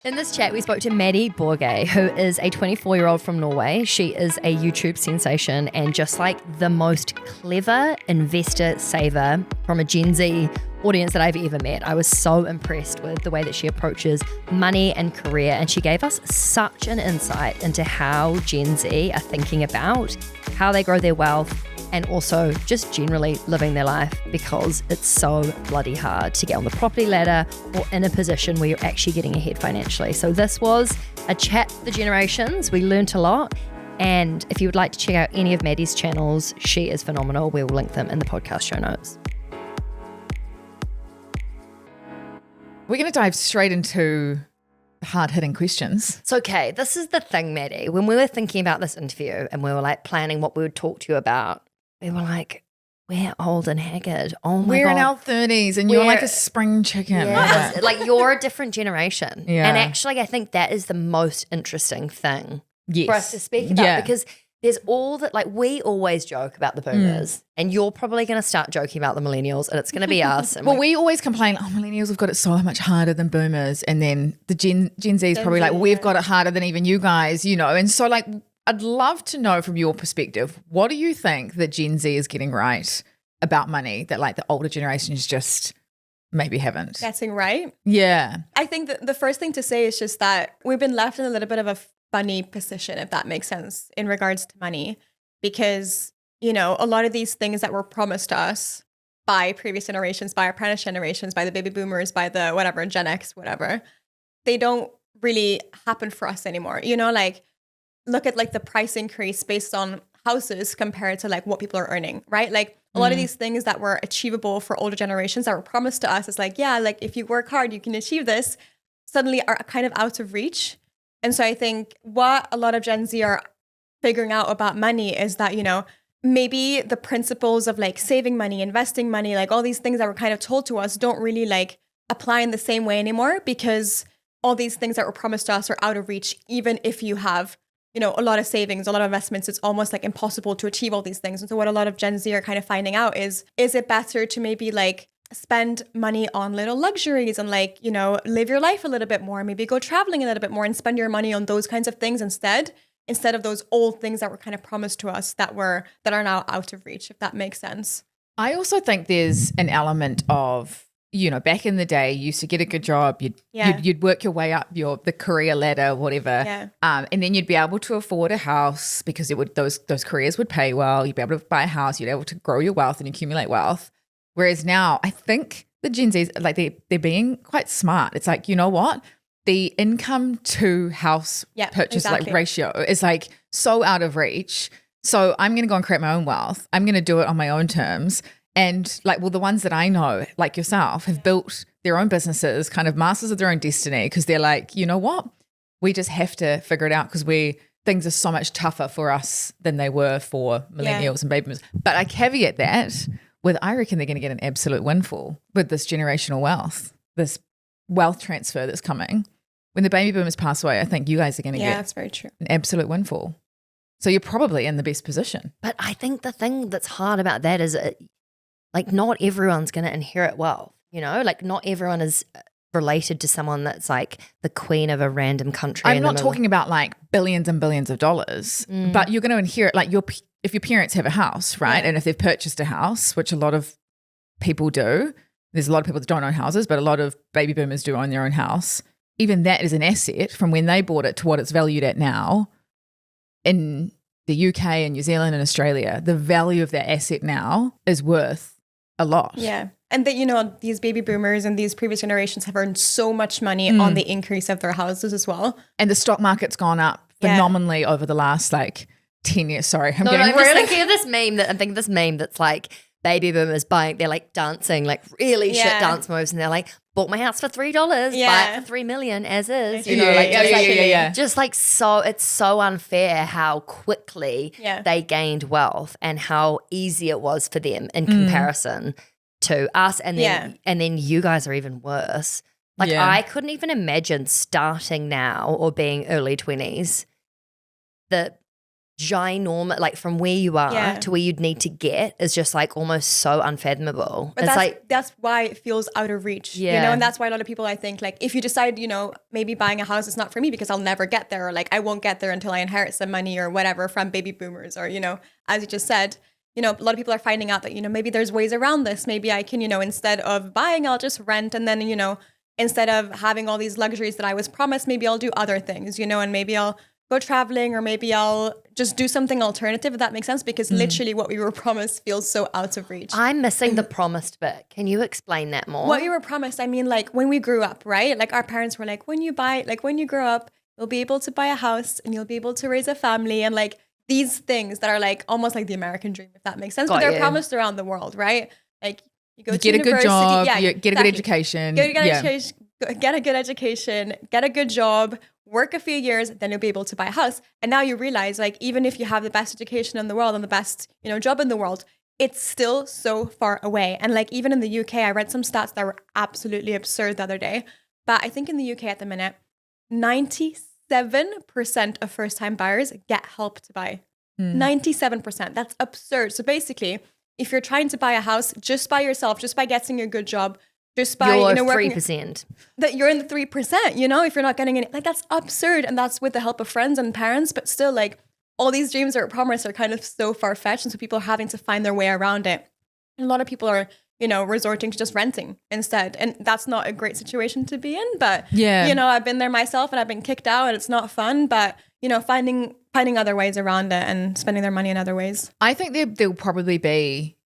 In this chat, we spoke to Maddie Borge, who is a 24-year-old from Norway. She is a YouTube sensation and just like the most clever investor saver from a Gen Z audience that I've ever met. I was so impressed with the way that she approaches money and career, and she gave us such an insight into how Gen Z are thinking about how they grow their wealth and also just generally living their life, because it's so bloody hard to get on the property ladder or in a position where you're actually getting ahead financially. So this was a chat for generations. We learnt a lot. And if you would like to check out any of Maddie's channels, she is phenomenal. We will link them in the podcast show notes. We're going to dive straight into hard-hitting questions. So, okay, this is the thing, Maddie. When we were thinking about this interview and we were like planning what we would talk to you about, we were like, we're old and haggard. Oh my God. We're in our 30s and you're like a spring chicken. Yeah. Like you're a different generation. Yeah. And actually, I think that is the most interesting thing for us to speak about, because there's all that, like, we always joke about the boomers and you're probably going to start joking about the millennials and it's going to be us. And well, we always complain, millennials have got it so much harder than boomers. And then the Gen Z is probably like, we've got it harder than even you guys, you know. And so like, I'd love to know from your perspective, what do you think that Gen Z is getting right about money that like the older generations just maybe haven't? Getting right? Yeah. I think that the first thing to say is just that we've been left in a little bit of a funny position, if that makes sense, in regards to money, because, you know, a lot of these things that were promised to us by previous generations, by our parents' generations, by the baby boomers, by the whatever, Gen X, whatever, they don't really happen for us anymore. You know, like, look at like the price increase based on houses compared to like what people are earning, right? Like a lot of these things that were achievable for older generations that were promised to us, it's like, yeah, like if you work hard, you can achieve this, suddenly are kind of out of reach. And so I think what a lot of Gen Z are figuring out about money is that, you know, maybe the principles of like saving money, investing money, like all these things that were kind of told to us don't really like apply in the same way anymore, because all these things that were promised to us are out of reach. Even if you have, you know, a lot of savings, a lot of investments, it's almost like impossible to achieve all these things. And so what a lot of Gen Z are kind of finding out is it better to maybe like spend money on little luxuries and like, you know, live your life a little bit more, maybe go traveling a little bit more and spend your money on those kinds of things instead of those old things that were kind of promised to us that are now out of reach, if that makes sense. I also think there's an element of, you know, back in the day, you used to get a good job, you'd work your way up the career ladder, whatever, and then you'd be able to afford a house because those careers would pay well. You'd be able to buy a house, you'd be able to grow your wealth and accumulate wealth. Whereas now, I think the Gen Zs, like they're being quite smart. It's like, you know what? The income to house purchase like ratio is like so out of reach. So I'm going to go and create my own wealth. I'm going to do it on my own terms. And like, well, the ones that I know, like yourself, have built their own businesses, kind of masters of their own destiny, because they're like, you know what? We just have to figure it out because things are so much tougher for us than they were for millennials and baby boomers. But I caveat that with, I reckon they're going to get an absolute windfall with this generational wealth, this wealth transfer that's coming. When the baby boomers pass away, I think you guys are going to get that's very true. an absolute windfall. So you're probably in the best position. But I think the thing that's hard about that is like not everyone's going to inherit wealth, you know, like not everyone is related to someone that's like the queen of a random country. I'm not talking about like billions and billions of dollars, but you're going to inherit like if your parents have a house, right? And if they've purchased a house, which a lot of people do, there's a lot of people that don't own houses, but a lot of baby boomers do own their own house. Even that is an asset from when they bought it to what it's valued at now. In the UK and New Zealand and Australia, the value of that asset now is worth a lot. Yeah. And that, you know, these baby boomers and these previous generations have earned so much money on the increase of their houses as well. And the stock market's gone up phenomenally over the last like 10 years. Sorry, I'm just thinking of this meme that's like baby boomers buying, they're like dancing, like really shit dance moves, and they're like, bought my house for $3, buy it for $3 million as is. You know, just like so, it's so unfair how quickly they gained wealth and how easy it was for them in comparison to us, and then you guys are even worse. Like I couldn't even imagine starting now or being early 20s. The ginormous, like from where you are to where you'd need to get is just like almost so unfathomable. But that's why it feels out of reach, you know, and that's why a lot of people, I think, like if you decide, you know, maybe buying a house is not for me because I'll never get there, or like I won't get there until I inherit some money or whatever from baby boomers, or, you know, as you just said, you know, a lot of people are finding out that, you know, maybe there's ways around this. Maybe I can, you know, instead of buying, I'll just rent, and then, you know, instead of having all these luxuries that I was promised, maybe I'll do other things, you know, and maybe I'll go traveling, or maybe I'll just do something alternative, if that makes sense, because literally what we were promised feels so out of reach. I'm missing the promised bit. Can you explain that more? What you were promised, I mean, like when we grew up, right? Like our parents were like, when you grow up, you'll be able to buy a house and you'll be able to raise a family, and like these things that are like almost like the American dream, if that makes sense. But they're promised around the world, right? Like you go to get university, a good job, you get a good education. Get a good education, get a good job, work a few years, then you'll be able to buy a house. And now you realize, like, even if you have the best education in the world and the best, you know, job in the world, it's still so far away. And like, even in the UK, I read some stats that were absolutely absurd the other day. But I think in the UK at the minute, 97% of first-time buyers get help to buy. 97%. That's absurd. So basically, if you're trying to buy a house just by yourself, just by getting a good job, just by, you're, you know, 3%. That you're in the 3%, you know, if you're not getting any, like that's absurd. And that's with the help of friends and parents, but still like all these dreams that are promised are kind of so far-fetched. And so people are having to find their way around it. And a lot of people are, you know, resorting to just renting instead. And that's not a great situation to be in. But, you know, I've been there myself and I've been kicked out and it's not fun. But, you know, finding other ways around it and spending their money in other ways. I think there'll probably be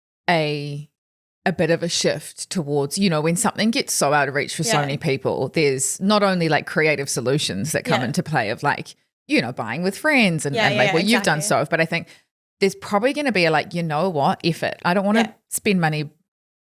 a bit of a shift towards, you know, when something gets so out of reach for so many people, there's not only like creative solutions that come into play of like, you know, buying with friends and like what you've done so, but I think there's probably going to be a like, you know what, F it. I don't want to spend money,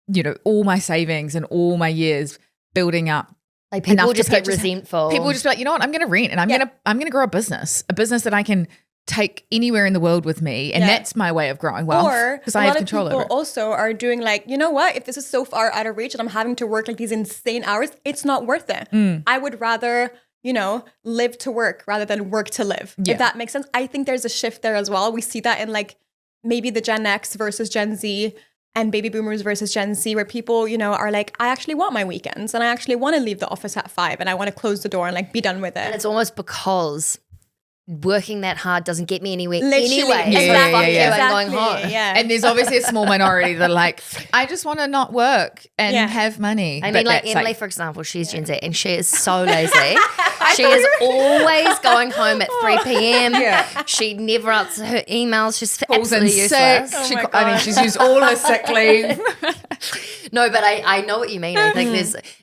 you know, all my savings and all my years building up. Like people just get resentful. People will just be like, you know what, I'm going to rent and I'm going to grow a business that I can take anywhere in the world with me, and that's my way of growing wealth because I have control over it. People also are doing like, you know what, if this is so far out of reach and I'm having to work like these insane hours, it's not worth it. I would rather, you know, live to work rather than work to live, if that makes sense. I think there's a shift there as well. We see that in like maybe the Gen X versus Gen Z and baby boomers versus Gen Z, where people, you know, are like, I actually want my weekends and I actually want to leave the office at 5 and I want to close the door and like be done with it. And it's almost because working that hard doesn't get me anyway. Exactly. I'm going home. And there's obviously a small minority that are like, I just want to not work and have money. I mean, like Emily, for example, she's Gen Z and she is so lazy. She is always going home at 3 p.m. She never answers her emails. She's absolutely useless. I mean, she's used all her sick leave. No, but I know what you mean. I think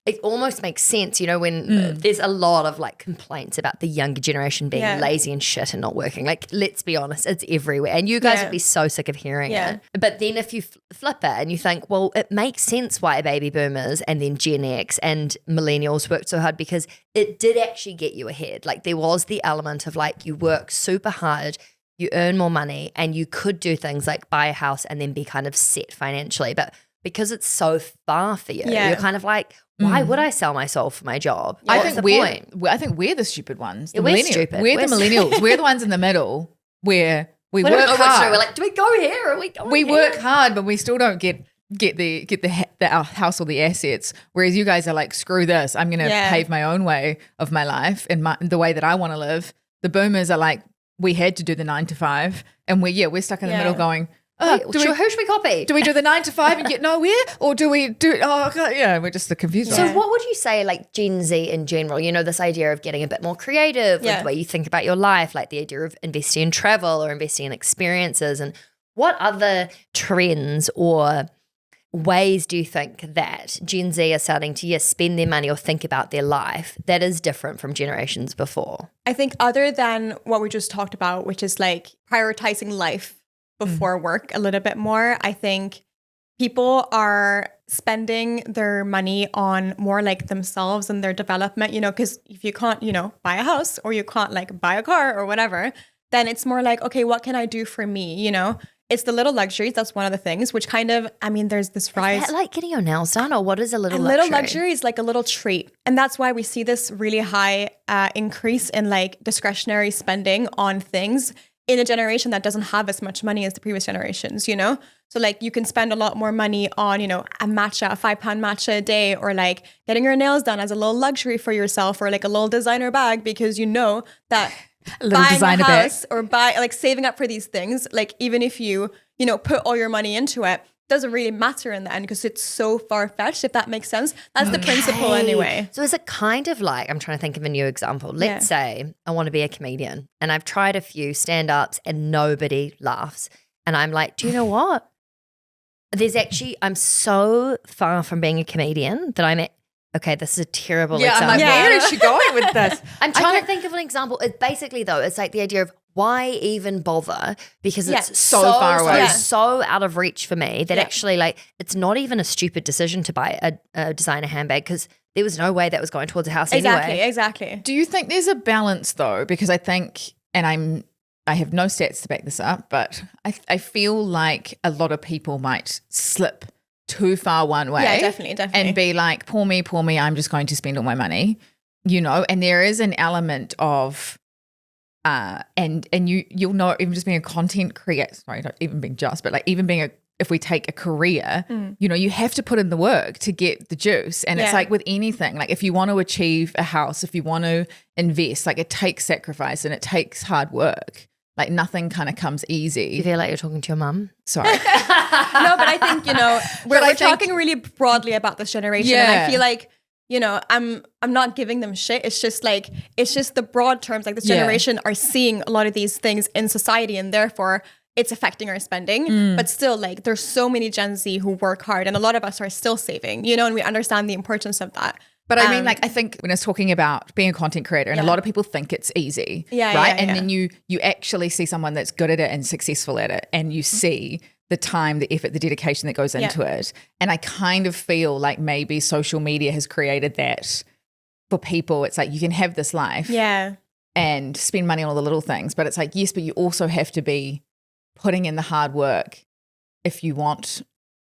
it almost makes sense, you know, when there's a lot of like complaints about the younger generation being lazy and shit and not working. Like, let's be honest, it's everywhere. And you guys would be so sick of hearing it. But then if you flip it and you think, well, it makes sense why baby boomers and then Gen X and millennials worked so hard, because it did actually get you ahead. Like there was the element of like you work super hard, you earn more money, and you could do things like buy a house and then be kind of set financially. But because it's so far for you, you're kind of like, why would I sell my soul for my job? I think we're the stupid ones. The we're millennials. stupid. We're the millennials. We're the ones in the middle where we work hard. We're like, do we go here or we work hard, but we still don't get the house or the assets. Whereas you guys are like, screw this. I'm going to pave my own way of my life and the way that I want to live. The boomers are like, we had to do the 9 to 5, and we're stuck in the middle going, who should we copy? Do we do the 9 to 5 and get nowhere, or do we do? We're just the confused. So, what would you say, like Gen Z in general? You know, this idea of getting a bit more creative with the way you think about your life, like the idea of investing in travel or investing in experiences, and what other trends or ways do you think that Gen Z are starting to spend their money or think about their life that is different from generations before? I think other than what we just talked about, which is like prioritizing life before work a little bit more, I think people are spending their money on more like themselves and their development, you know, because if you can't, you know, buy a house or you can't like buy a car or whatever, then it's more like, okay, what can I do for me? You know, it's the little luxuries. That's one of the things, which kind of, I mean, there's this rise. Is that like getting your nails done, or what is a little luxury? A little luxury is like a little treat. And that's why we see this really high increase in like discretionary spending on things. in a generation that doesn't have as much money as the previous generations, you know? So like you can spend a lot more money on, you know, a £5 matcha a day, or like getting your nails done as a little luxury for yourself, or like a little designer bag, because you know that buying a house or saving up for these things, like even if you know, put all your money into it, doesn't really matter in the end because it's so far-fetched, if that makes sense. That's the principle anyway. So is it kind of like, I'm trying to think of a new example. Let's say I want to be a comedian and I've tried a few stand-ups and nobody laughs. And I'm like, do you know what? I'm so far from being a comedian that okay, this is a terrible example. I'm like, where is she going with this? I'm trying to think of an example. It's basically though, it's like the idea of why even bother? Because it's so far away, so out of reach for me that actually like it's not even a stupid decision to buy a designer handbag because there was no way that was going towards a house anyway. Exactly. Do you think there's a balance though? Because I think, and I have no stats to back this up, but I feel like a lot of people might slip too far one way. Yeah, definitely. And be like, poor me, I'm just going to spend all my money, you know? And there is an element of, and you'll know, even just being a content creator, sorry, not even being just, but like even being if we take a career, you know, you have to put in the work to get the juice. And it's like with anything, like if you want to achieve a house, if you want to invest, like it takes sacrifice and it takes hard work. Like nothing kind of comes easy. You feel like you're talking to your mum? Sorry. No, but I think, you know, we're talking really broadly about this generation. And I feel like, you know, I'm not giving them shit. It's just the broad terms. Like this generation are seeing a lot of these things in society, and therefore it's affecting our spending. But still, like there's so many Gen Z who work hard, and a lot of us are still saving, you know, and we understand the importance of that. But I mean, like, I think when I was talking about being a content creator, and a lot of people think it's easy, right? And then you actually see someone that's good at it and successful at it, and you see the time, the effort, the dedication that goes into it. And I kind of feel like maybe social media has created that for people. It's like you can have this life and spend money on all the little things, but it's like, yes, but you also have to be putting in the hard work if you want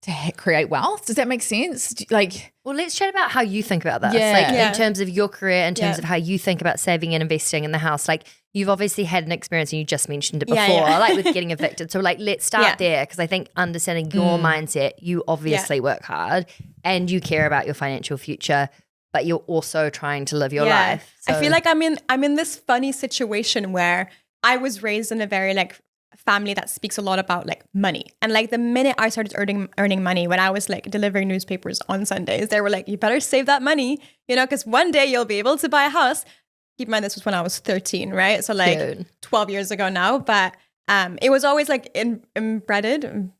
to create wealth. Does that make sense? Like, well, let's chat about how you think about this. In terms of your career, in terms of how you think about saving and investing in the house. Like you've obviously had an experience, and you just mentioned it before, like with getting evicted. So like, let's start there, because I think understanding your mindset, you obviously work hard and you care about your financial future, but you're also trying to live your life. So. I feel like I'm in this funny situation where I was raised in a very like family that speaks a lot about like money, and like the minute I started earning money, when I was like delivering newspapers on Sundays, they were like, you better save that money, you know, because one day you'll be able to buy a house. Keep in mind this was when I was 13, right? So like 12 years ago now, but it was always like embedded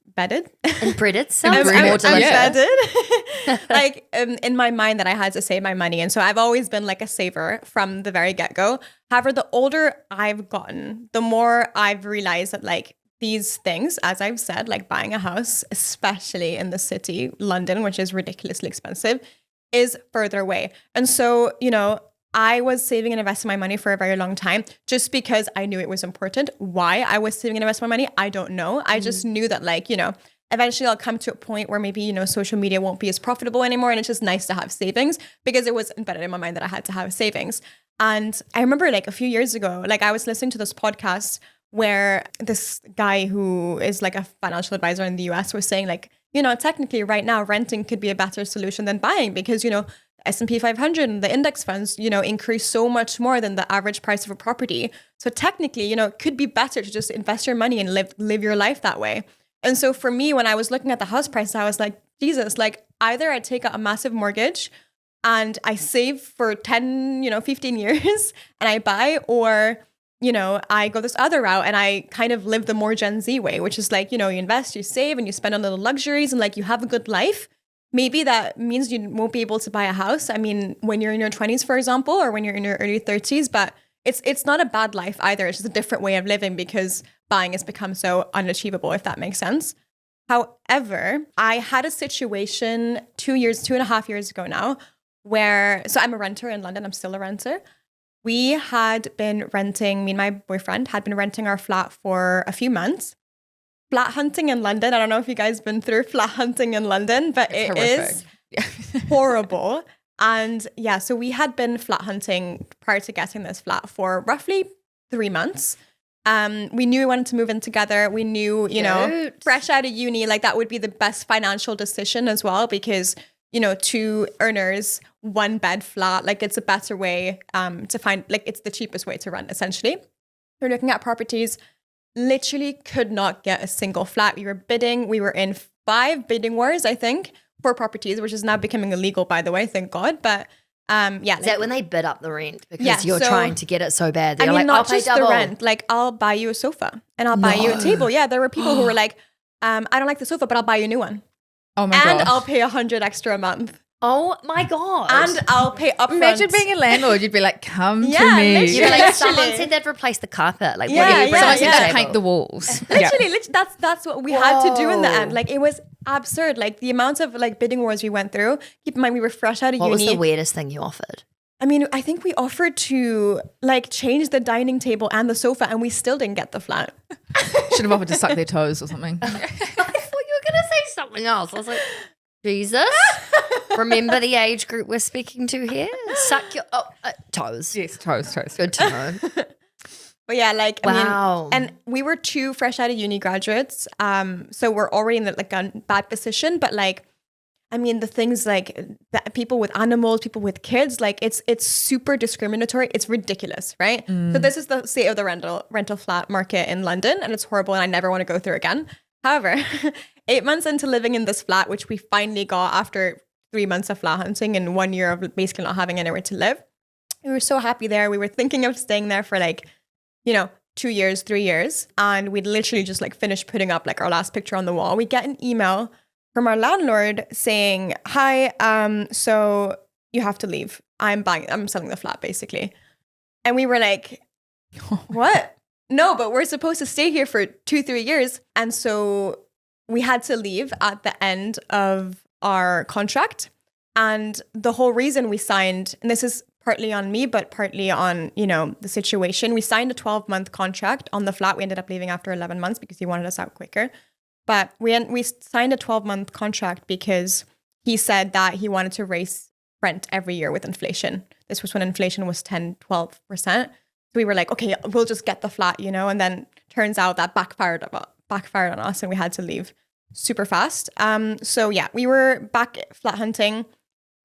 like in my mind that I had to save my money. And so I've always been like a saver from the very get-go. However, the older I've gotten, the more I've realized that like these things, as I've said, like buying a house, especially in the city, London, which is ridiculously expensive, is further away. And so, you know, I was saving and investing my money for a very long time just because I knew it was important. Why I was saving and investing my money, I don't know. I just knew that, like, you know, eventually I'll come to a point where maybe, you know, social media won't be as profitable anymore, and it's just nice to have savings, because it was embedded in my mind that I had to have savings. And I remember like a few years ago, like I was listening to this podcast where this guy who is like a financial advisor in the US was saying like, you know, technically right now renting could be a better solution than buying, because, you know, S&P 500 and the index funds, you know, increase so much more than the average price of a property. So technically, you know, it could be better to just invest your money and live your life that way. And so for me, when I was looking at the house price, I was like, Jesus, like either I take out a massive mortgage and I save for 10, you know, 15 years and I buy, or, you know, I go this other route and I kind of live the more Gen Z way, which is like, you know, you invest, you save, and you spend on little luxuries, and like you have a good life. Maybe that means you won't be able to buy a house. I mean, when you're in your 20s, for example, or when you're in your early 30s, but it's not a bad life either. It's just a different way of living because buying has become so unachievable, if that makes sense. However, I had a situation 2.5 years ago now, where, so I'm a renter in London. I'm still a renter. We had been renting, me and my boyfriend had been renting our flat for a few months. Flat hunting in London. I don't know if you guys been through flat hunting in London, but it is horrible. And yeah, so we had been flat hunting prior to getting this flat for roughly 3 months. We knew we wanted to move in together. We knew, you know, fresh out of uni, like that would be the best financial decision as well, because, you know, 2 earners, 1 bed flat, like it's a better way to find, like it's the cheapest way to rent essentially. We're looking at properties, literally could not get a single flat. We were bidding. We were in 5 bidding wars, I think, for properties, which is now becoming illegal, by the way, thank God. But yeah. Is that when they bid up the rent because you're trying to get it so bad? They're not I'll pay just double. the rent. Like, I'll buy you a sofa and I'll buy you a table. Yeah, there were people who were like, I don't like the sofa, but I'll buy you a new one. Oh my god! And I'll pay $100 extra a month. Oh my god! And I'll pay upfront. Imagine being a landlord. You'd be like, "Come to me." Literally. You'd be like, someone said they'd replace the carpet. Like, what do you bring Someone to the said they'd table? paint the walls. Literally, that's what we had to do in the end. Like, it was absurd. Like the amount of like bidding wars we went through. Keep in mind, we were fresh out of uni. What was the weirdest thing you offered? I mean, I think we offered to like change the dining table and the sofa, and we still didn't get the flat. Should have offered to suck their toes or something. I thought you were going to say something else. I was like, Jesus. Remember the age group we're speaking to here? Suck your toes. Yes, toes. Good to know. But yeah, like, wow. I mean, and we were 2 fresh out of uni graduates. So we're already in like a bad position, but like, I mean, the things like that people with animals, people with kids, like it's super discriminatory. It's ridiculous, right? So this is the state of the rental flat market in London, and it's horrible, and I never want to go through it again. However, 8 months into living in this flat, which we finally got after 3 months of flat hunting and 1 year of basically not having anywhere to live, we were so happy there. We were thinking of staying there for like, you know, 2 years, 3 years, and we'd literally just like finished putting up like our last picture on the wall. We get an email from our landlord saying, "Hi, so you have to leave. I'm selling the flat," basically. And we were like, what? No, but we're supposed to stay here for 2-3 years. And so we had to leave at the end of our contract. And the whole reason we signed, and this is partly on me, but partly on, you know, the situation, we signed a 12-month contract on the flat. We ended up leaving after 11 months because he wanted us out quicker. But we signed a 12-month contract because he said that he wanted to raise rent every year with inflation. This was when inflation was 10-12%. So we were like, okay, we'll just get the flat, you know, and then turns out that backfired on us and we had to leave super fast. So yeah, we were back flat hunting,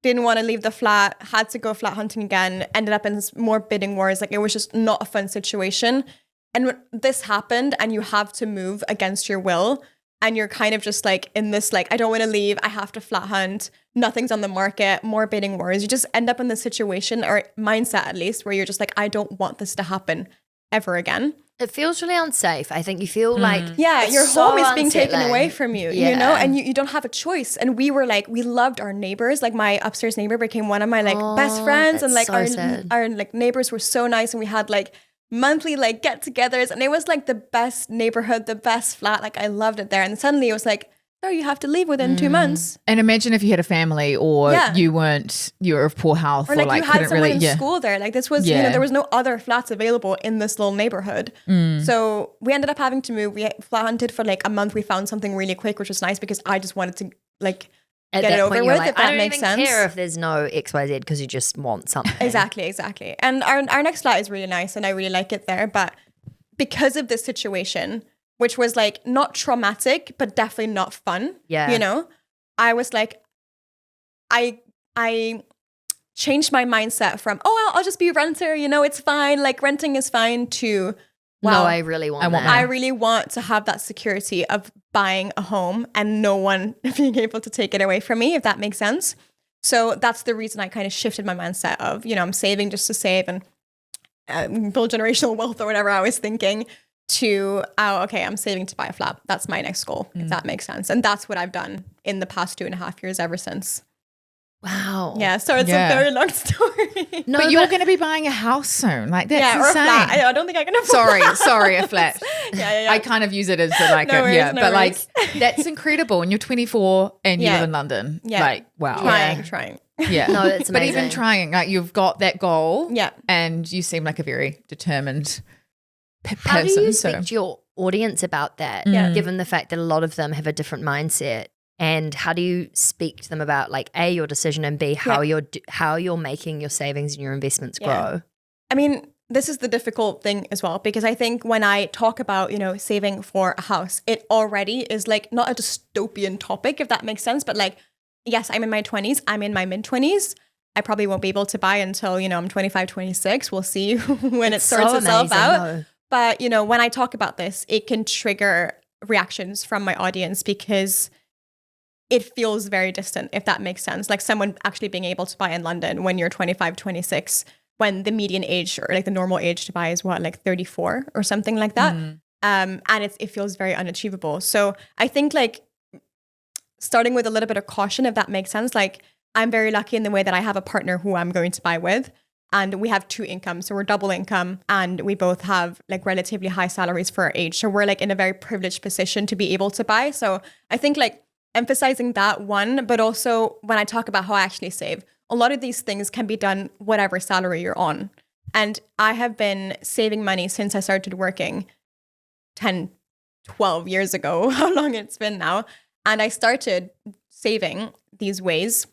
didn't want to leave the flat, had to go flat hunting again, ended up in more bidding wars. Like, it was just not a fun situation. And when this happened and you have to move against your will, and you're kind of just like in this, like, I don't want to leave, I have to flat hunt, nothing's on the market, more bidding wars. You just end up in this situation, or mindset at least, where you're just like, I don't want this to happen ever again. It feels really unsafe. I think you feel like your so home is being taken unsettling. away from you, you know, and you don't have a choice. And we were like, we loved our neighbors. Like, my upstairs neighbor became one of my like best friends, and like our like neighbors were so nice, and we had like monthly like get-togethers, and it was like the best neighborhood, the best flat. Like, I loved it there. And suddenly it was like, oh, you have to leave within 2 months. And imagine if you had a family, or you were of poor health, or like you had someone really, in school there. Like, this was, you know, there was no other flats available in this little neighborhood. So we ended up having to move. We flat hunted for like a month. We found something really quick, which was nice because I just wanted to like get it over with, if that makes sense. I don't even care if there's no XYZ because you just want something. Exactly. And our next flat is really nice, and I really like it there. But because of this situation, which was like not traumatic, but definitely not fun. Yeah. You know, I was like, I changed my mindset from, oh, I'll just be a renter, you know, it's fine. Like, renting is fine, to, wow, no, I really want that. I really want to have that security of buying a home and no one being able to take it away from me, if that makes sense. So that's the reason I kind of shifted my mindset of, you know, I'm saving just to save and build generational wealth or whatever I was thinking, to, oh, okay, I'm saving to buy a flat. That's my next goal, if that makes sense. And that's what I've done in the past 2.5 years ever since. Wow. Yeah, so it's a very long story. No, but you're going to be buying a house soon. Like, that's or insane. a flat. I don't think I can afford Sorry, a flat. Yeah. I kind of use it as like No worries. like, that's incredible. And you're 24 and you live in London. Yeah. Like, wow. Trying. Yeah. No, it's amazing. But even trying, like, you've got that goal. Yeah. And you seem like a very determined person. How do you speak to your audience about that, given the fact that a lot of them have a different mindset? And how do you speak to them about, like, A, your decision, and B, how you're making your savings and your investments grow? I mean, this is the difficult thing as well, because I think when I talk about, saving for a house, it already is like not a dystopian topic, if that makes sense. But like, yes, I'm in my 20s, I'm in my mid 20s. I probably won't be able to buy until, I'm 25, 26. We'll see when it sorts itself out. No. But, when I talk about this, it can trigger reactions from my audience because it feels very distant, if that makes sense. Like someone actually being able to buy in London when you're 25, 26, when the median age or like the normal age to buy is what, like 34 or something like that. And it feels very unachievable. So I think like starting with a little bit of caution, if that makes sense. Like I'm very lucky in the way that I have a partner who I'm going to buy with, and we have 2 incomes. So we're double income, and we both have like relatively high salaries for our age. So we're like in a very privileged position to be able to buy. So I think like emphasizing that one, but also when I talk about how I actually save, a lot of these things can be done whatever salary you're on. And I have been saving money since I started working 10, 12 years ago, how long it's been now. And I started saving these ways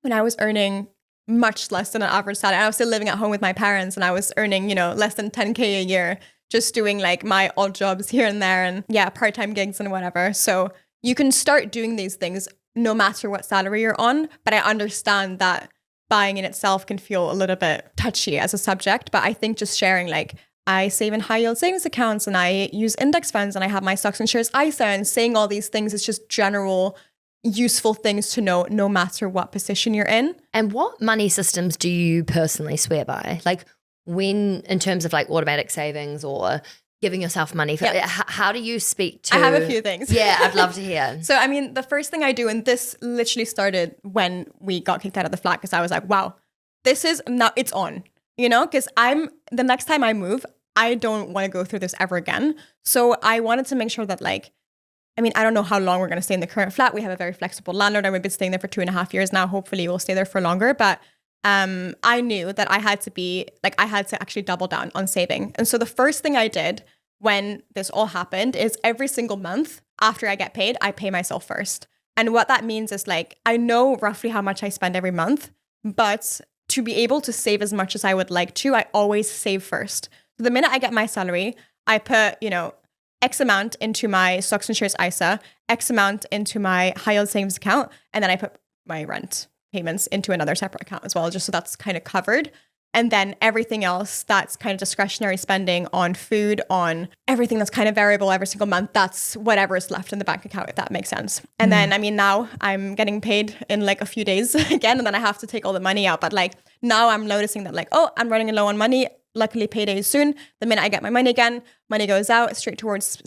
when I was earning much less than an average salary. I was still living at home with my parents, and I was earning, less than 10K a year, just doing like my odd jobs here and there and part-time gigs and whatever. So you can start doing these things no matter what salary you're on. But I understand that buying in itself can feel a little bit touchy as a subject. But I think just sharing like, I save in high yield savings accounts and I use index funds and I have my stocks and shares ISA, and saying all these things is just general useful things to know no matter what position you're in. And what money systems do you personally swear by? Like when, in terms of like automatic savings or giving yourself money, for, how do you speak to? I have a few things. Yeah, I'd love to hear. So, I mean, the first thing I do, and this literally started when we got kicked out of the flat, because I was like, wow, this is now, it's on, because the next time I move, I don't want to go through this ever again. So I wanted to make sure that I don't know how long we're going to stay in the current flat. We have a very flexible landlord, and we've been staying there for 2.5 years now. Hopefully we'll stay there for longer. But I knew that I had to actually double down on saving. And so the first thing I did when this all happened is every single month after I get paid, I pay myself first. And what that means is like, I know roughly how much I spend every month, but to be able to save as much as I would like to, I always save first. So the minute I get my salary, I put, X amount into my stocks and shares ISA, X amount into my high yield savings account, and then I put my rent payments into another separate account as well, just so that's kind of covered. And then everything else that's kind of discretionary spending on food, on everything that's kind of variable every single month, that's whatever is left in the bank account, if that makes sense. And then, now I'm getting paid in like a few days again, and then I have to take all the money out. But like now I'm noticing that like, oh, I'm running low on money. Luckily, payday is soon. The minute I get my money again, money goes out straight towards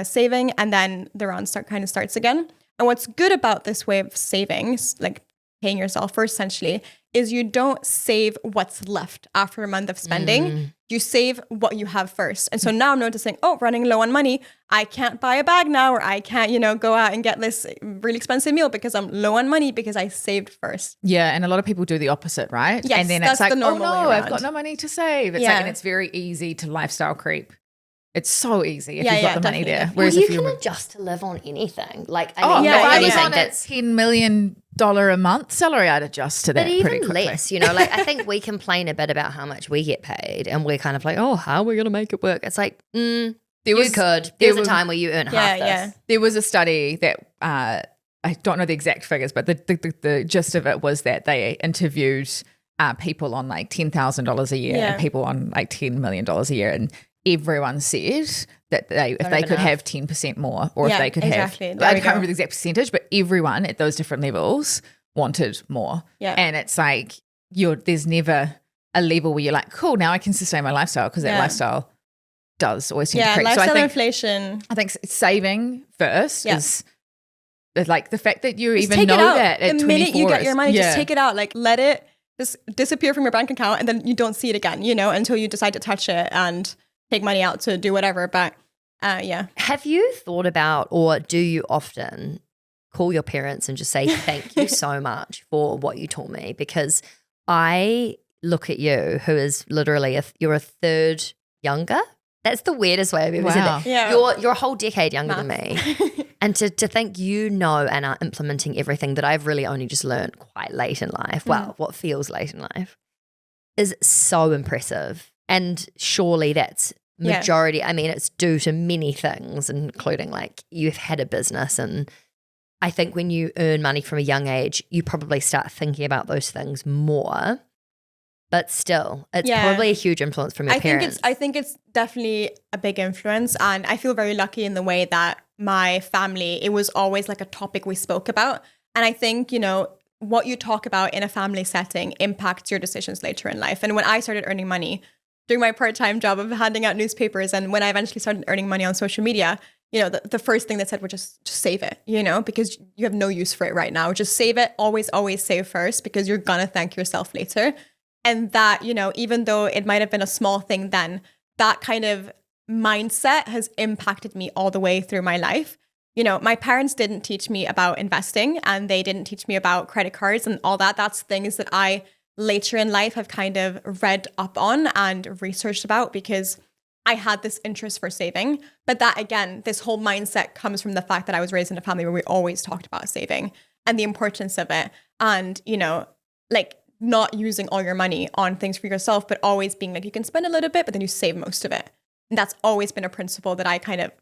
saving, and then the round starts again. And what's good about this way of savings, like paying yourself first essentially, is you don't save what's left after a month of spending. You save what you have first. And so now I'm noticing, oh, running low on money, I can't buy a bag now, or I can't, go out and get this really expensive meal because I'm low on money because I saved first. Yeah, and a lot of people do the opposite, right? Yes, and then that's it's like, the normal way around. I've got no money to save. It's like, and it's very easy to lifestyle creep. It's so easy if you've got the money there. Whereas if you can adjust to live on anything. Like, I mean, if I was anything on a $10 million a month salary, I'd adjust to that pretty quickly. But even less, like I think we complain a bit about how much we get paid, and we're kind of like, oh, how are we going to make it work? It's like, there's a time where you earn half this. Yeah. There was a study that I don't know the exact figures, but the gist of it was that they interviewed people on like $10,000 a year and people on like $10 million a year, and everyone said that if they could have 10% more, or if they could have, I can't remember the exact percentage, but everyone at those different levels wanted more. Yeah. And it's like, there's never a level where you're like, cool, now I can sustain my lifestyle, because that lifestyle does always seem to creep. Lifestyle inflation. I think saving first is like the fact that you even know that at 24. The minute you get your money, just take it out, like let it just disappear from your bank account, and then you don't see it again, until you decide to touch it and take money out to do whatever. But have you thought about, or do you often call your parents and just say thank you so much for what you taught me? Because I look at you, who is literally you're a third younger. That's the weirdest way I've ever said that. Yeah. You're a whole decade younger than me. And to think and are implementing everything that I've really only just learned quite late in life, what feels late in life, is so impressive. And surely that's majority. I mean, it's due to many things, including like you've had a business. And I think when you earn money from a young age, you probably start thinking about those things more. But still, it's probably a huge influence from your parents. I think it's definitely a big influence. And I feel very lucky in the way that my family, it was always like a topic we spoke about. And I think, you know, what you talk about in a family setting impacts your decisions later in life. And when I started earning money, doing my part-time job of handing out newspapers, and when I eventually started earning money on social media, you know, the first thing they said was just save it, you know, because you have no use for it right now. Just save it. Always save first, because you're going to thank yourself later. And that, you know, even though it might have been a small thing then, that kind of mindset has impacted me all the way through my life. You know, my parents didn't teach me about investing, and they didn't teach me about credit cards and all that. That's things that I later in life have kind of read up on and researched about, because I had this interest for saving. But that, again, this whole mindset comes from the fact that I was raised in a family where we always talked about saving and the importance of it. And, you know, like, not using all your money on things for yourself, but always being like, you can spend a little bit, but then you save most of it. And that's always been a principle that I kind of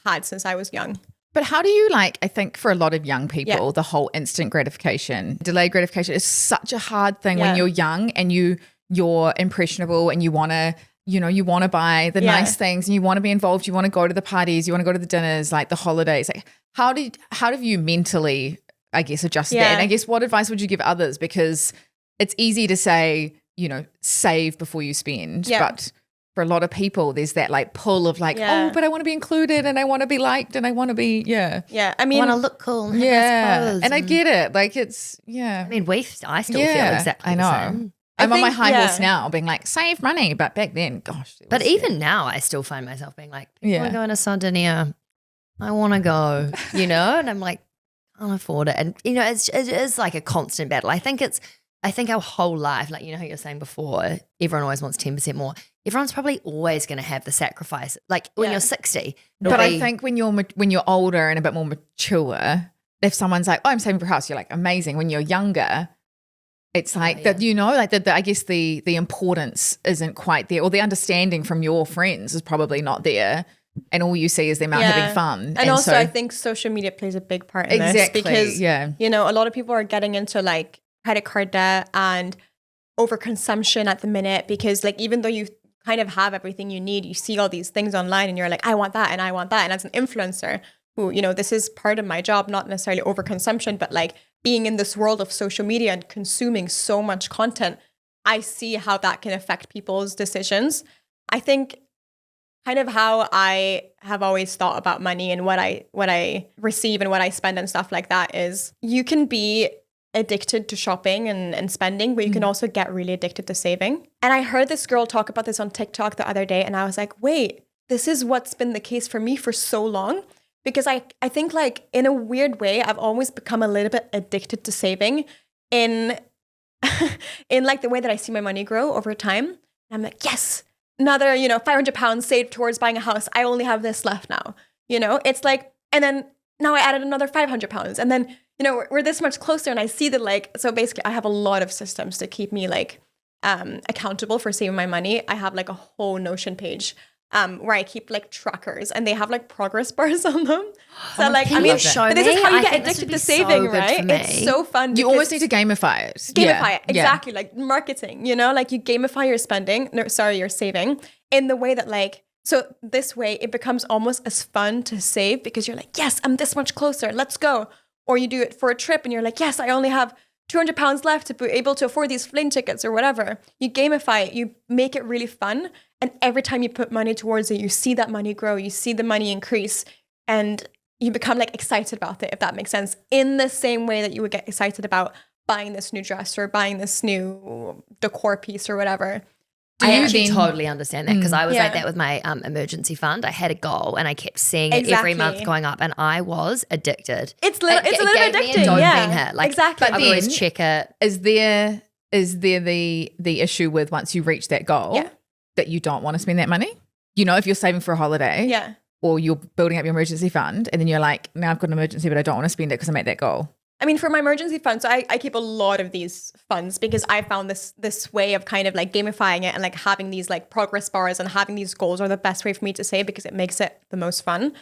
had since I was young. But how do you, like, I think for a lot of young people, the whole instant gratification, delayed gratification is such a hard thing when you're young and you're impressionable and you want to, you know, you want to buy the nice things and you want to be involved. You want to go to the parties, you want to go to the dinners, like the holidays. Like, how have you mentally, I guess, adjusted that? And I guess what advice would you give others? Because it's easy to say, you know, save before you spend. But for a lot of people, there's that like pull of like, oh, but I want to be included and I want to be liked and I want to be, I mean, I want to look cool. And and I get it. Like it's, I mean, I still feel exactly the same. I'm on my high horse now being like, save money. But back then, gosh. But even now, I still find myself being like, people are going to Sardinia. I want to go, you know? And I'm like, I can't afford it. And, you know, it is like a constant battle. I think our whole life, like, you know how you were saying before, everyone always wants 10% more. Everyone's probably always going to have the sacrifice. Like when you're 60. But I think when you're older and a bit more mature, if someone's like, oh, I'm saving for a house, you're like, amazing. When you're younger, it's like that, you know, like I guess the importance isn't quite there, or the understanding from your friends is probably not there. And all you see is them out having fun. And also, I think social media plays a big part in this, because, you know, a lot of people are getting into like credit card debt and overconsumption at the minute, because like, even though you kind of have everything you need, you see all these things online and you're like, I want that and I want that. And as an influencer who, you know, this is part of my job, not necessarily overconsumption, but like being in this world of social media and consuming so much content, I see how that can affect people's decisions. I think kind of how I have always thought about money and what I receive and what I spend and stuff like that is, you can be addicted to shopping and spending, but you can also get really addicted to saving. And I heard this girl talk about this on TikTok the other day, and I was like, wait, this is what's been the case for me for so long. Because I think like in a weird way, I've always become a little bit addicted to saving in like the way that I see my money grow over time. And I'm like, yes, another, you know, £500 saved towards buying a house. I only have this left now. You know, it's like, and then now I added another £500, and then, you know, we're this much closer. And I see that, like, so basically I have a lot of systems to keep me like accountable for saving my money. I have like a whole Notion page where I keep like trackers, and they have like progress bars on them. So like, I mean, this is how you get addicted to saving, right? It's so fun. You almost need to gamify it. Gamify it, exactly. Like marketing, you know, like you gamify your spending, your saving in the way that like, so this way it becomes almost as fun to save, because you're like, yes, I'm this much closer, let's go. Or you do it for a trip and you're like, yes, I only have £200 left to be able to afford these plane tickets or whatever. You gamify it, you make it really fun. And every time you put money towards it, you see that money grow, you see the money increase, and you become like excited about it, if that makes sense. In the same way that you would get excited about buying this new dress or buying this new decor piece or whatever. I actually totally understand that, because I was like that with my emergency fund. I had a goal and I kept seeing it every month going up, and I was addicted. It's a little bit addicting. Dopamine hit. Like, exactly. But I would always check it. Is there the issue with once you reach that goal that you don't want to spend that money? You know, if you're saving for a holiday or you're building up your emergency fund and then you're like, now I've got an emergency but I don't want to spend it because I'm at that goal. I mean, for my emergency fund, so I keep a lot of these funds because I found this way of kind of like gamifying it and like having these like progress bars and having these goals are the best way for me to save because it makes it the most fun.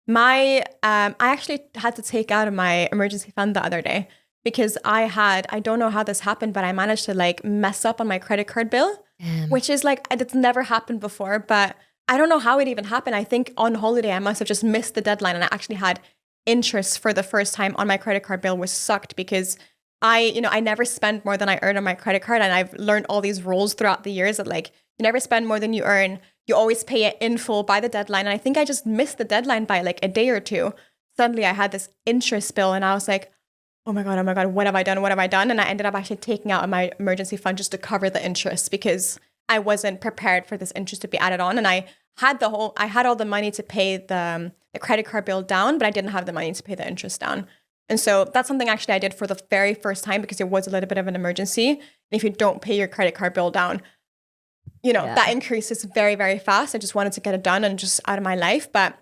I actually had to take out of my emergency fund the other day because I don't know how this happened, but I managed to like mess up on my credit card bill, which is like, it's never happened before, but I don't know how it even happened. I think on holiday, I must have just missed the deadline and I actually had interest for the first time on my credit card bill, was sucked because I never spend more than I earn on my credit card. And I've learned all these rules throughout the years that like, you never spend more than you earn. You always pay it in full by the deadline. And I think I just missed the deadline by like a day or two. Suddenly I had this interest bill and I was like, oh my God, what have I done? What have I done? And I ended up actually taking out my emergency fund just to cover the interest because I wasn't prepared for this interest to be added on. And I had all the money to pay the credit card bill down, but I didn't have the money to pay the interest down. And so that's something actually I did for the very first time because it was a little bit of an emergency. And if you don't pay your credit card bill down, that increases very, very fast. I just wanted to get it done and just out of my life. But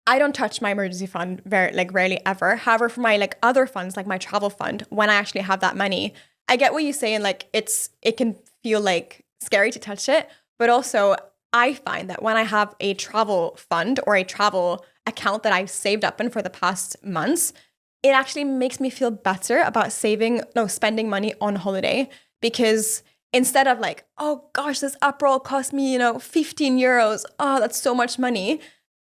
I don't touch my emergency fund rarely ever. However, for my like other funds, like my travel fund, when I actually have that money, I get what you say, and like it can feel like scary to touch it, but also I find that when I have a travel fund or a travel account that I've saved up in for the past months, it actually makes me feel better about spending money on holiday, because instead of like, oh gosh, this Aperol cost me, 15 euros. Oh, that's so much money.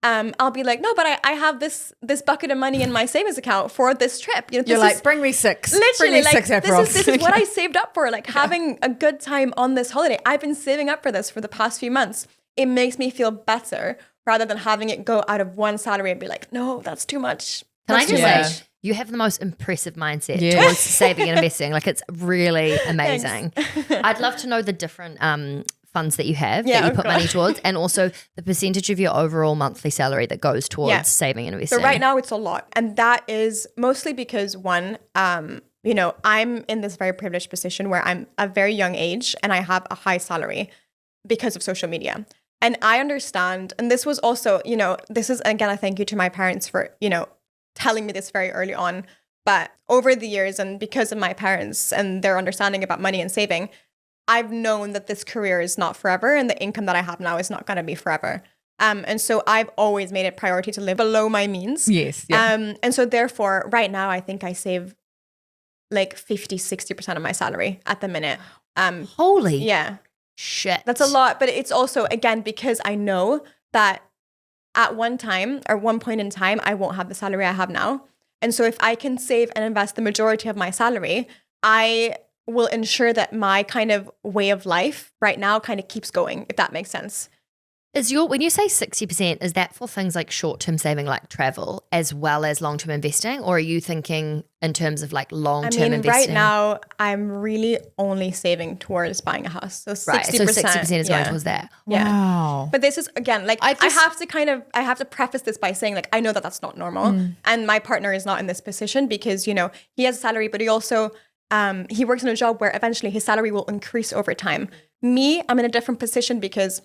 I'll be like, no, but I have this bucket of money in my savings account for this trip. You're like, bring me six. Literally, bring me like, six Aperols. This is what I saved up for, like having a good time on this holiday. I've been saving up for this for the past few months. It makes me feel better rather than having it go out of one salary and be like, no, that's too much. Can I just say, you have the most impressive mindset towards saving and investing. Like, it's really amazing. I'd love to know the different funds that you have that you put money towards, and also the percentage of your overall monthly salary that goes towards saving and investing. So right now it's a lot. And that is mostly because one, I'm in this very privileged position where I'm a very young age and I have a high salary because of social media. And I understand, and this was also, this is, again, I thank you to my parents for, telling me this very early on. But over the years, and because of my parents and their understanding about money and saving, I've known that this career is not forever and the income that I have now is not going to be forever. And so I've always made it priority to live below my means. Yes. Yeah. And so therefore, right now, I think I save like 50-60% of my salary at the minute. Holy yeah. shit. That's a lot. But it's also, again, because I know that at one point in time, I won't have the salary I have now. And so if I can save and invest the majority of my salary, I will ensure that my kind of way of life right now kind of keeps going, if that makes sense. When you say 60%, is that for things like short-term saving, like travel, as well as long-term investing? Or are you thinking in terms of like long-term investing? Right now, I'm really only saving towards buying a house. So 60%. Right, so 60% is going towards that. Yeah. Wow. But this is, again, like I have to preface this by saying, like, I know that that's not normal. And my partner is not in this position because, he has a salary, but he also, he works in a job where eventually his salary will increase over time. Me, I'm in a different position because,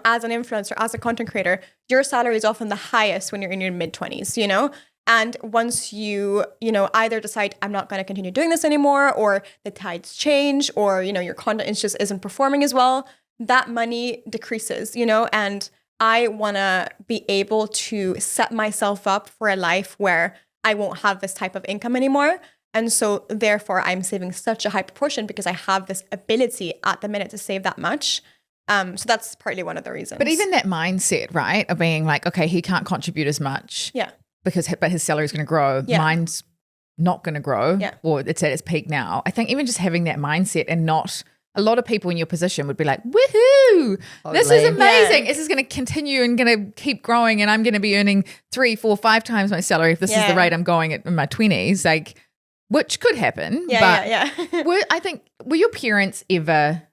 as an influencer, as a content creator, your salary is often the highest when you're in your mid-20s, And once you, either decide I'm not going to continue doing this anymore, or the tides change, or, your content just isn't performing as well, that money decreases, And I want to be able to set myself up for a life where I won't have this type of income anymore. And so therefore I'm saving such a high proportion because I have this ability at the minute to save that much. So that's partly one of the reasons. But even that mindset, right, of being like, okay, he can't contribute as much. Yeah. But his salary is going to grow. Yeah. Mine's not going to grow. Yeah. Or it's at its peak now. I think even just having that mindset, and not a lot of people in your position would be like, woohoo, this is amazing. This is going to continue and going to keep growing, and I'm going to be earning 3, 4, 5 times my salary if this is the rate I'm going at in my 20s. Like, which could happen. Were your parents ever,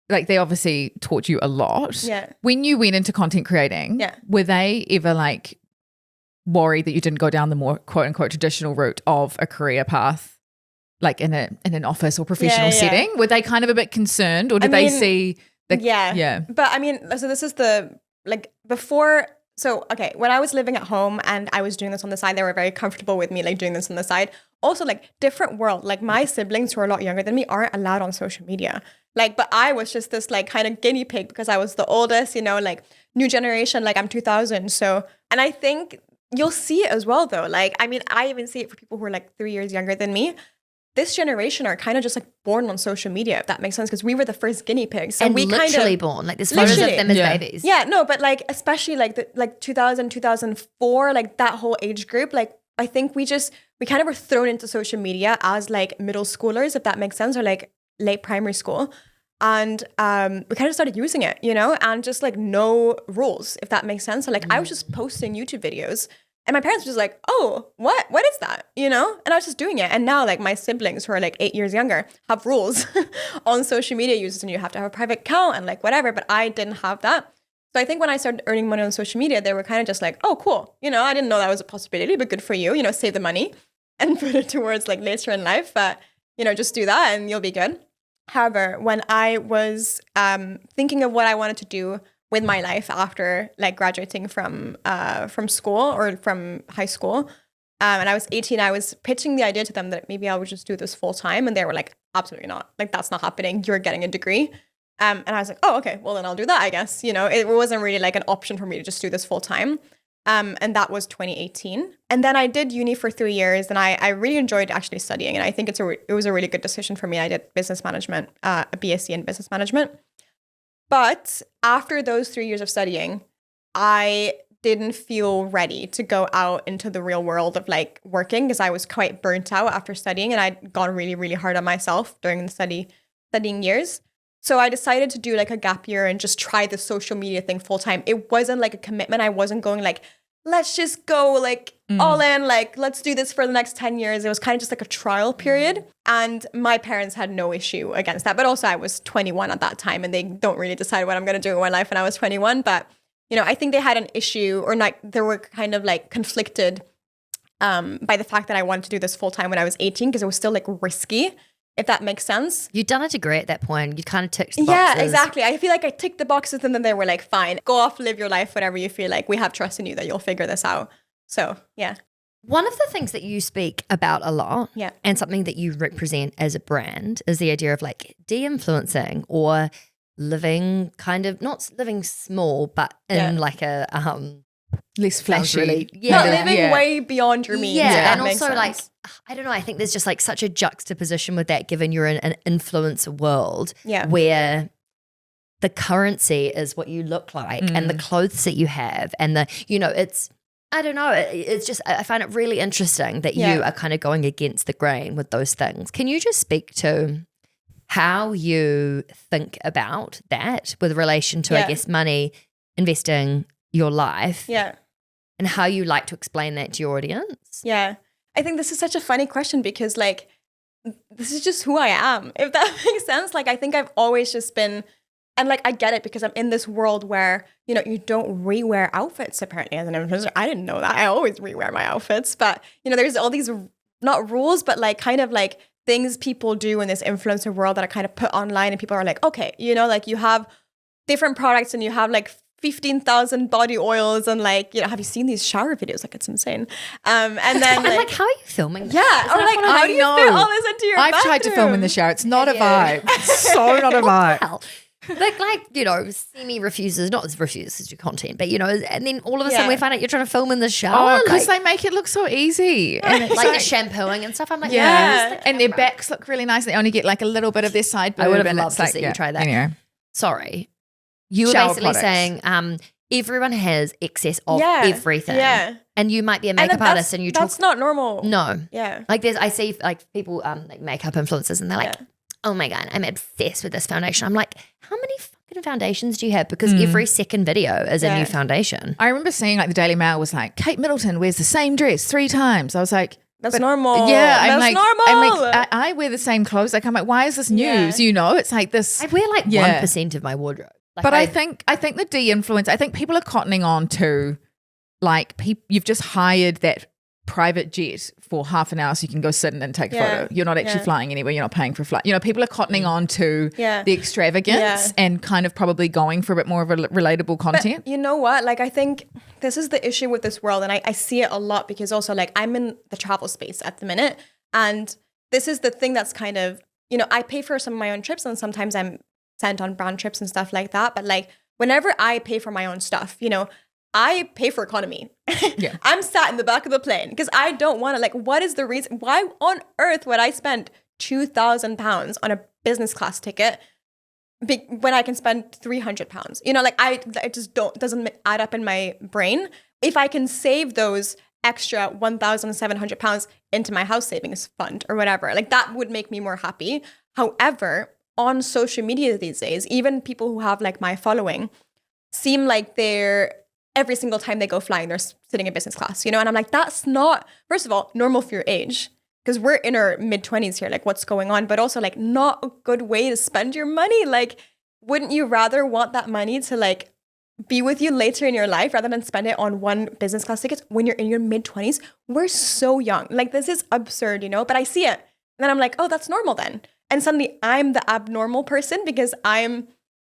like, they obviously taught you a lot. Yeah. When you went into content creating, were they ever like worried that you didn't go down the more quote unquote traditional route of a career path, like in an office or professional setting? Were they kind of a bit concerned, or did they see the But I mean, so this is when I was living at home and I was doing this on the side, they were very comfortable with me like doing this on the side. also like different world. Like my siblings who are a lot younger than me aren't allowed on social media. Like, but I was just this like kind of guinea pig because I was the oldest, you know, like new generation, like I'm 2000. So, and I think you'll see it as well though. Like, I mean, I even see it for people who are like 3 years younger than me. This generation are kind of just like born on social media, if that makes sense, because we were the first guinea pigs. So and we literally born. Like there's photos of them as babies. Yeah, no, but like especially like 2000, 2004, like that whole age group, like I think we kind of were thrown into social media as like middle schoolers, if that makes sense, or like late primary school. And we kind of started using it, you know, and just like no rules, if that makes sense. So like I was just posting YouTube videos. And my parents were just like, oh, what is that? You know? And I was just doing it. And now like my siblings who are like 8 years younger have rules on social media users, and you have to have a private account and like whatever. But I didn't have that. So I think when I started earning money on social media, they were kind of just like, oh, cool. You know, I didn't know that was a possibility, but good for you. You know, save the money and put it towards like later in life. But, you know, just do that and you'll be good. However, when I was thinking of what I wanted to do with my life after like graduating from school or from high school. And I was 18, I was pitching the idea to them that maybe I would just do this full time. And they were like, absolutely not. Like, that's not happening. You're getting a degree. And I was like, oh, okay, well then I'll do that, I guess. You know, it wasn't really like an option for me to just do this full time. And that was 2018. And then I did uni for 3 years and I really enjoyed actually studying. And I think it was a really good decision for me. I did business management, a BSc in business management. But after those 3 years of studying, I didn't feel ready to go out into the real world of like working because I was quite burnt out after studying and I'd gone really, really hard on myself during the studying years. So I decided to do like a gap year and just try the social media thing full time. It wasn't like a commitment. I wasn't going like, let's just go like all in, like let's do this for the next 10 years. It was kind of just like a trial period. And my parents had no issue against that. But also I was 21 at that time and they don't really decide what I'm going to do in my life when I was 21. But, you know, I think they had an issue or like they were kind of like conflicted by the fact that I wanted to do this full time when I was 18 because it was still like risky, if that makes sense. You'd done a degree at that point. You kind of ticked the boxes. Yeah, exactly. I feel like I ticked the boxes and then they were like, fine, go off, live your life, whatever you feel like. We have trust in you that you'll figure this out. So, yeah. One of the things that you speak about a lot and something that you represent as a brand is the idea of like de-influencing or living kind of, not living small, but in like a less flashy. Really, not living way beyond your means. Yeah, and also like, I don't know, I think there's just like such a juxtaposition with that given you're in an influencer world where the currency is what you look like and the clothes that you have and the, you know, it's, I don't know, it's just, I find it really interesting that you are kind of going against the grain with those things. Can you just speak to how you think about that with relation to, I guess, money, investing, your life? Yeah. And how you like to explain that to your audience? Yeah. I think this is such a funny question because like, this is just who I am, if that makes sense. Like, I think I've always just been, and like, I get it because I'm in this world where, you know, you don't rewear outfits apparently as an influencer. I didn't know that. I always rewear my outfits, but you know, there's all these, not rules, but like kind of like things people do in this influencer world that are kind of put online and people are like, okay, you know, like you have different products and you have like 15,000 body oils and like, you know, have you seen these shower videos? Like, it's insane. And then like how are you filming? Yeah. Or like, how do you fit all this into your I've bathroom? tried to film in the shower. It's not a vibe. It's so not a vibe. Like, you know, Semi refuses to do content, but you know, and then all of a sudden we find out you're trying to film in the shower. Oh, because they make it look so easy. And it's like the shampooing and stuff. I'm like, and their backs look really nice. They only get like a little bit of their side boob. I would have loved to see you try that. Anyway. Sorry. You were Shower basically products. saying everyone has excess of everything. Yeah. And you might be a makeup artist and you talk. That's not normal. No. Yeah. Like I see like people like makeup influencers and they're like, oh my God, I'm obsessed with this foundation. I'm like, how many fucking foundations do you have? Because every second video is a new foundation. I remember seeing like the Daily Mail was like, Kate Middleton wears the same dress 3 times. I was like, that's normal. Yeah, that's normal. I wear the same clothes. Like I'm like, why is this news? You know, it's like this. I wear like 1% of my wardrobe. Like but I think the de-influence, I think people are cottoning on to like you've just hired that private jet for half an hour so you can go sit and take a photo. You're not actually flying anywhere. You're not paying for a flight. You know, people are cottoning on to the extravagance and kind of probably going for a bit more of a relatable content. But you know what? Like, I think this is the issue with this world and I see it a lot because also like I'm in the travel space at the minute And this is the thing that's kind of, I pay for some of my own trips and sometimes I'm sent on brand trips and stuff like that. But like whenever I pay for my own stuff, I pay for economy. Yeah. I'm sat in the back of the plane because I don't want to, like, what is the reason? Why on earth would I spend £2,000 on a business class ticket when I can spend £300? It just doesn't add up in my brain. If I can save those extra £1,700 into my house savings fund or whatever, like that would make me more happy. However, on social media these days, even people who have like my following seem like they're every single time they go flying, they're sitting in business class, and I'm like, that's not, first of all, normal for your age, because we're in our mid-20s here, like what's going on, but also like not a good way to spend your money. Like, wouldn't you rather want that money to like be with you later in your life rather than spend it on one business class ticket when you're in your mid-20s? We're so young. Like, this is absurd, but I see it. And then I'm like, oh, that's normal then. And suddenly I'm the abnormal person because I'm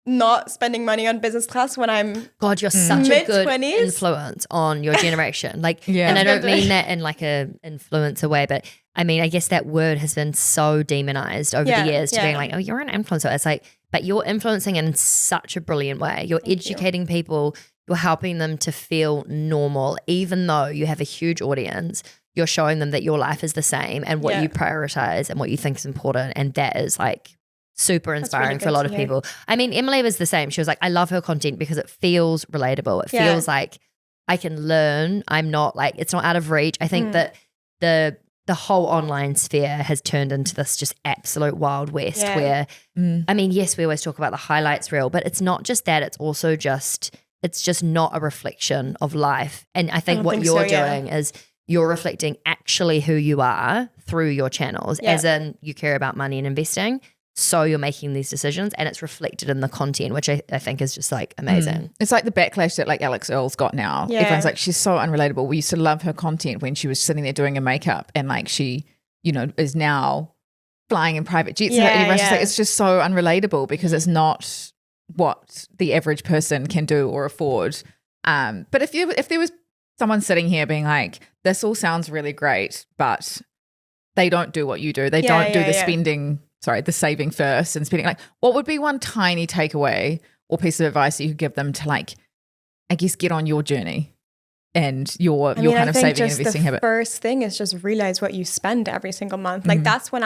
not spending money on business class when I'm God, you're such a good mid-20s. influence on your generation. Like, Yeah. And I don't mean that in like a influencer way, but I mean, I guess that word has been so demonized over the years to being like, oh, you're an influencer. It's like, but you're influencing in such a brilliant way. You're educating people. You're helping them to feel normal, even though you have a huge audience. You're showing them that your life is the same and what you prioritize and what you think is important. And that is like super inspiring really for a lot of to hear. people. I mean, Emily was the same. She was like, I love her content because it feels relatable. It feels like I can learn. I'm not like, it's not out of reach. I think that the whole online sphere has turned into this just absolute Wild West where, I mean, yes, we always talk about the highlights reel, but it's not just that. It's also just, it's just not a reflection of life. And I think what you're doing is you're reflecting actually who you are through your channels, as in you care about money and investing. So you're making these decisions and it's reflected in the content, which I think is just like amazing. It's like the backlash that like Alex Earl's got now. Yeah. Everyone's like, she's so unrelatable. We used to love her content when she was sitting there doing her makeup and like she, is now flying in private jets. And everyone's just like, it's just so unrelatable because it's not what the average person can do or afford. But if there was someone sitting here being like, this all sounds really great, but they don't do what you do. They don't do the spending, the saving first and spending. Like, what would be one tiny takeaway or piece of advice that you could give them to like, I guess, get on your journey and your kind of saving and investing habit? The first thing is just realize what you spend every single month. Like that's when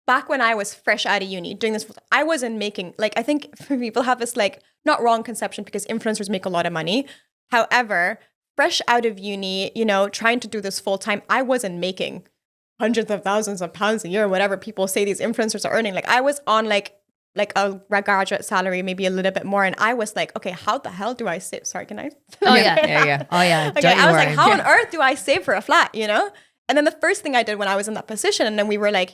back when I was fresh out of uni doing this, I wasn't making, like, I think people have this like not wrong conception because influencers make a lot of money. However, fresh out of uni, trying to do this full time, I wasn't making hundreds of thousands of pounds a year, whatever people say these influencers are earning. Like I was on like a graduate salary, maybe a little bit more. And I was like, okay, how the hell do I save? Sorry, can I? Oh yeah. Oh yeah. Okay, I was like, how on earth do I save for a flat, And then the first thing I did when I was in that position, and then we were like,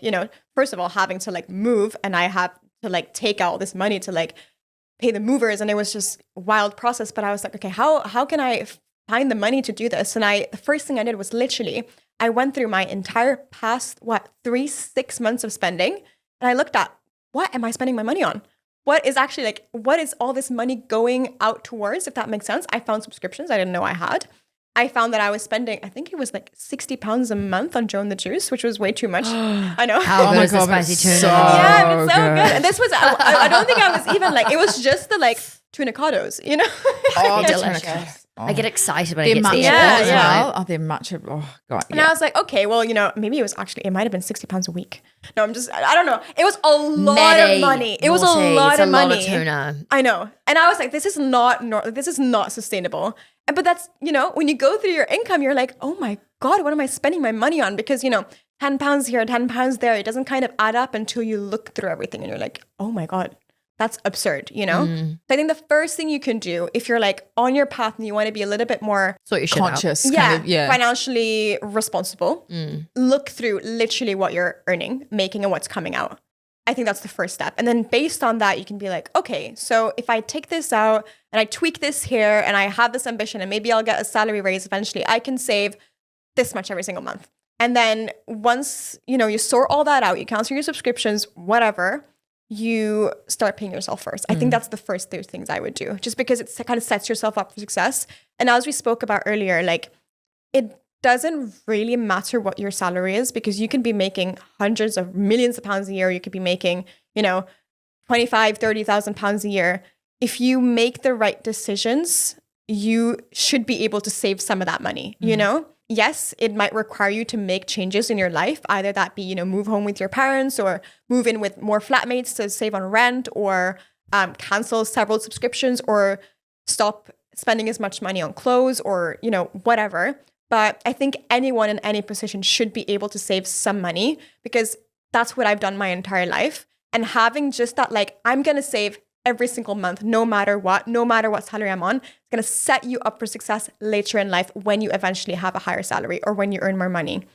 first of all, having to like move and I have to like take out all this money to like pay the movers. And it was just a wild process. But I was like, okay, how can I find the money to do this? And the first thing I did was literally, I went through my entire past, 6 months of spending. And I looked at, what am I spending my money on? What is actually like, what is all this money going out towards, if that makes sense? I found subscriptions I didn't know I had. I found that I was spending, I think it was like £60 a month on Joe and the Juice, which was way too much. I know. How good is the spicy tuna? Yeah, it's so good. And this was, I don't think I was even like, it was just the like tunicados, Oh, delicious. I get excited when I they're get much to eat as it. well. Oh, they're much. Oh god. And I was like, okay, well, maybe it might have been £60 a week. No, I don't know. It was a lot of money. It was a lot of money. It's a lot of tuna. I know. And I was like, this is not sustainable. But that's, when you go through your income, you're like, oh my God, what am I spending my money on? Because, £10 here, £10 there, it doesn't kind of add up until you look through everything and you're like, oh my God. That's absurd, So I think the first thing you can do if you're like on your path and you want to be a little bit more conscious, financially responsible, look through literally what you're earning, making, and what's coming out. I think that's the first step. And then based on that, you can be like, okay, so if I take this out and I tweak this here and I have this ambition and maybe I'll get a salary raise eventually, I can save this much every single month. And then once, you sort all that out, you cancel your subscriptions, whatever, you start paying yourself first. I think that's the first two things I would do, just because it kind of sets yourself up for success. And as we spoke about earlier, like it doesn't really matter what your salary is, because you can be making hundreds of millions of pounds a year. You could be making, 25, 30,000 pounds a year. If you make the right decisions, you should be able to save some of that money, Yes, it might require you to make changes in your life, either that be, move home with your parents or move in with more flatmates to save on rent, or cancel several subscriptions, or stop spending as much money on clothes, or, whatever. But I think anyone in any position should be able to save some money, because that's what I've done my entire life. And having just that, I'm going to save every single month, no matter what salary I'm on, it's going to set you up for success later in life when you eventually have a higher salary or when you earn more money.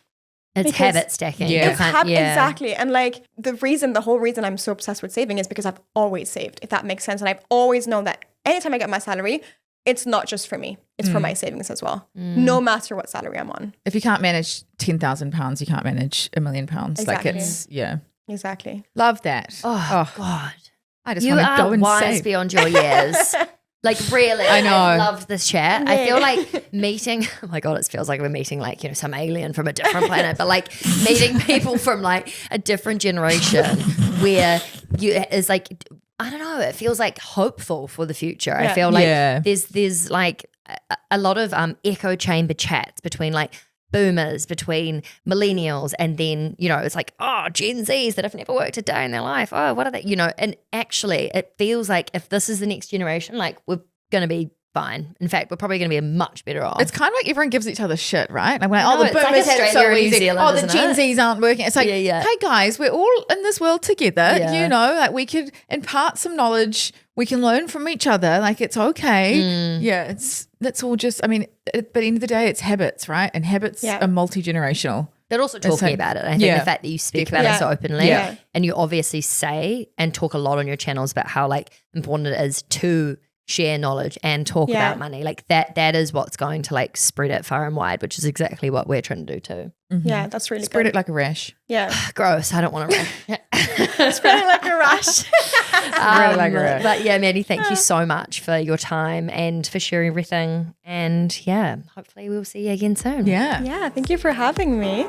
It's habit stacking. Yeah. Exactly. And the whole reason I'm so obsessed with saving is because I've always saved, if that makes sense. And I've always known that anytime I get my salary, it's not just for me, it's for my savings as well, no matter what salary I'm on. If you can't manage £10,000, you can't manage £1 million. Exactly. Exactly. Love that. Oh God. I just want to go and wise save. beyond your years. Really, I know. I loved this chat. I feel like meeting, oh my God, it feels like we're meeting some alien from a different planet, but meeting people from a different generation where is I don't know, it feels hopeful for the future. I feel there's a lot of echo chamber chats between boomers, between millennials, and then, it's Gen Zs that have never worked a day in their life. Oh, what are they? And actually it feels like if this is the next generation, we're going to be fine. In fact, we're probably going to be much better off. It's kind of like everyone gives each other shit, right? The boomers have so Australia, easy. New Zealand, The Gen Zs aren't working. It's hey guys, we're all in this world together. We could impart some knowledge. We can learn from each other. It's okay. Yeah, that's all just, but at the end of the day, it's habits, right? And habits are multi-generational. But also talking about it. I think the fact that you speak about it so openly and you obviously say and talk a lot on your channels about how important it is to share knowledge and talk about money. That is what's going to spread it far and wide, which is exactly what we're trying to do too. Mm-hmm. Yeah, that's really spread good. it like a rash. Yeah. Gross. I don't want to rash. Spread it like a rash. Spread it like a rash. But Maddie, thank you so much for your time and for sharing everything. And hopefully we'll see you again soon. Yeah. Yeah, thank you for having me.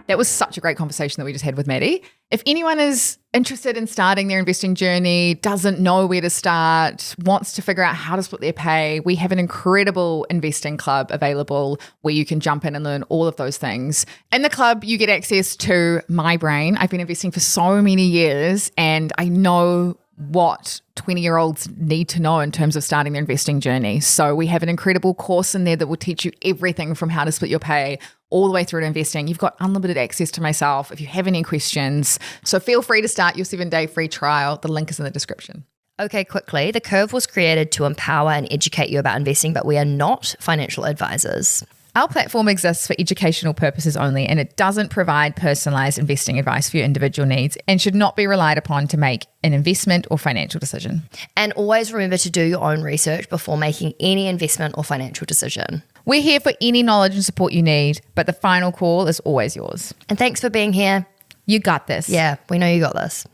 That was such a great conversation that we just had with Maddie. If anyone is interested in starting their investing journey, doesn't know where to start, wants to figure out how to split their pay, we have an incredible investing club available where you can jump in and learn all of those things. In the club, you get access to my brain. I've been investing for so many years and I know what 20-year-olds need to know in terms of starting their investing journey. So we have an incredible course in there that will teach you everything from how to split your pay all the way through to investing. You've got unlimited access to myself if you have any questions. So feel free to start your 7-day free trial. The link is in the description. Okay, quickly. The Curve was created to empower and educate you about investing, but we are not financial advisors. Our platform exists for educational purposes only, and it doesn't provide personalized investing advice for your individual needs and should not be relied upon to make an investment or financial decision. And always remember to do your own research before making any investment or financial decision. We're here for any knowledge and support you need, but the final call is always yours. And thanks for being here. You got this. Yeah, we know you got this.